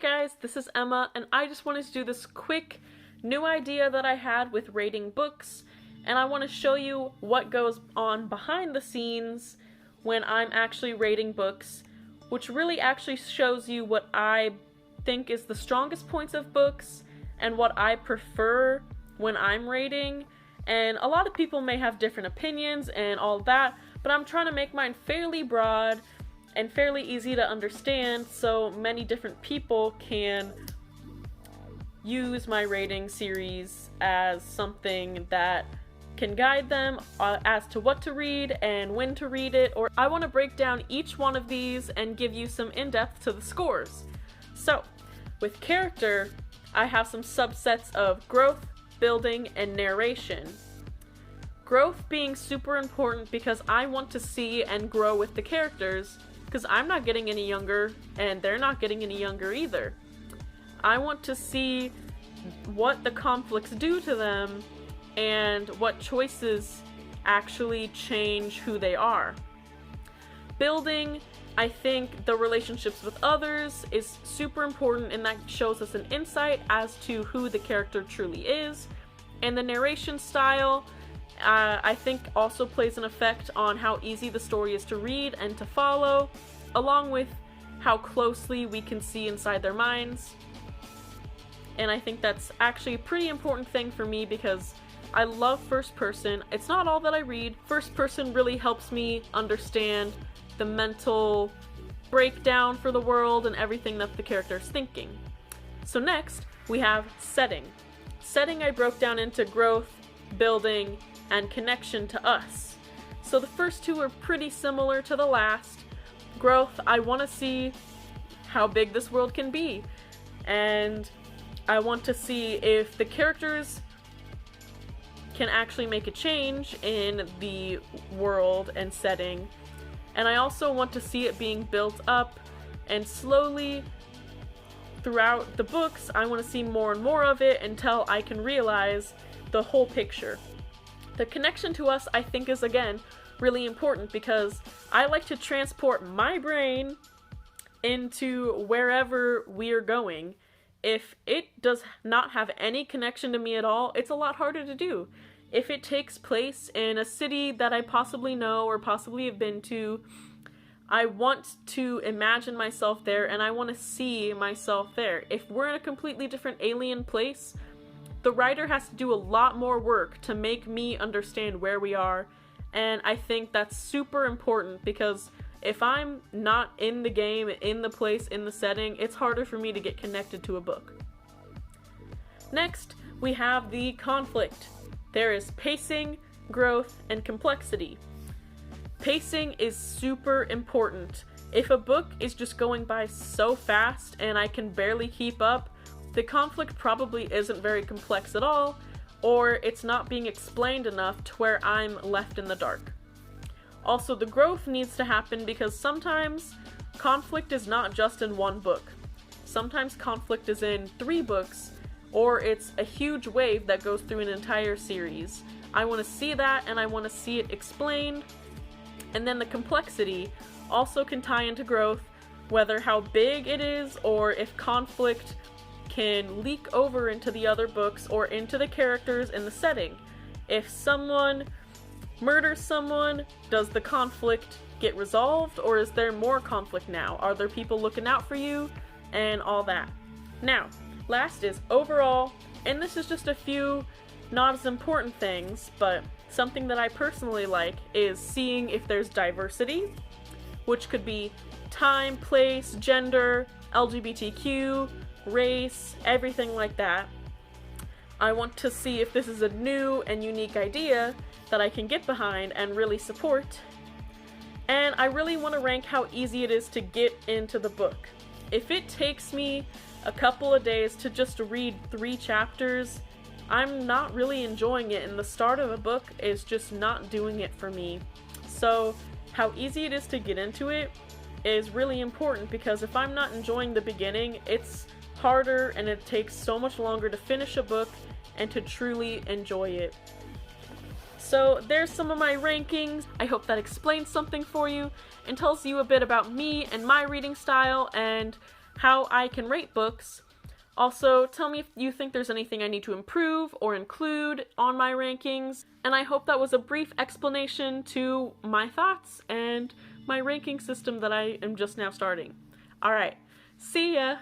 guys, this is Emma, and I just wanted to do this quick new idea that I had with rating books, and I want to show you what goes on behind the scenes when I'm actually rating books, which really actually shows you what I think is the strongest points of books and what I prefer when I'm rating. And a lot of people may have different opinions and all that, but I'm trying to make mine fairly broad and fairly easy to understand so many different people can use my rating series as something that can guide them as to what to read and when to read it. Or I want to break down each one of these and give you some in-depth to the scores. So, with character, I have some subsets of growth, building, and narration. Growth being super important because I want to see and grow with the characters, because I'm not getting any younger and they're not getting any younger either. I want to see what the conflicts do to them and what choices actually change who they are. Building, I think the relationships with others is super important, and that shows us an insight as to who the character truly is. And the narration style, I think also plays an effect on how easy the story is to read and to follow, along with how closely we can see inside their minds. And I think that's actually a pretty important thing for me because I love first person. It's not all that I read. First person really helps me understand the mental breakdown for the world and everything that the character is thinking. So next, we have setting. Setting I broke down into growth, building, and connection to us. So the first two are pretty similar to the last. Growth, I want to see how big this world can be, and I want to see if the characters can actually make a change in the world and setting. And I also want to see it being built up, and slowly throughout the books I want to see more and more of it until I can realize the whole picture. The connection to us, I think, is again really important because I like to transport my brain into wherever we're going. If it does not have any connection to me at all, it's a lot harder to do. If it takes place in a city that I possibly know or possibly have been to, I want to imagine myself there and I want to see myself there. If we're in a completely different alien place, the writer has to do a lot more work to make me understand where we are, and I think that's super important because if I'm not in the game, in the place, in the setting, it's harder for me to get connected to a book. Next, we have the conflict. There is pacing, growth, and complexity. Pacing is super important. If a book is just going by so fast and I can barely keep up, the conflict probably isn't very complex at all, or it's not being explained enough to where I'm left in the dark. Also, the growth needs to happen because sometimes conflict is not just in one book. Sometimes conflict is in 3 books, or it's a huge wave that goes through an entire series. I want to see that, and I want to see it explained. And then the complexity also can tie into growth, whether how big it is, or if conflict can leak over into the other books or into the characters in the setting. If someone murders someone, does the conflict get resolved, or is there more conflict now? Are there people looking out for you? And all that. Now, last is overall, and this is just a few not as important things, but something that I personally like is seeing if there's diversity, which could be time, place, gender, LGBTQ, race, everything like that. I want to see if this is a new and unique idea that I can get behind and really support. And I really want to rank how easy it is to get into the book. If it takes me a couple of days to just read 3 chapters, I'm not really enjoying it, and the start of a book is just not doing it for me. So how easy it is to get into it is really important, because if I'm not enjoying the beginning, it's harder and it takes so much longer to finish a book and to truly enjoy it. So there's some of my rankings. I hope that explains something for you and tells you a bit about me and my reading style and how I can rate books. Also, tell me if you think there's anything I need to improve or include on my rankings. And I hope that was a brief explanation to my thoughts and my ranking system that I am just now starting. Alright, see ya!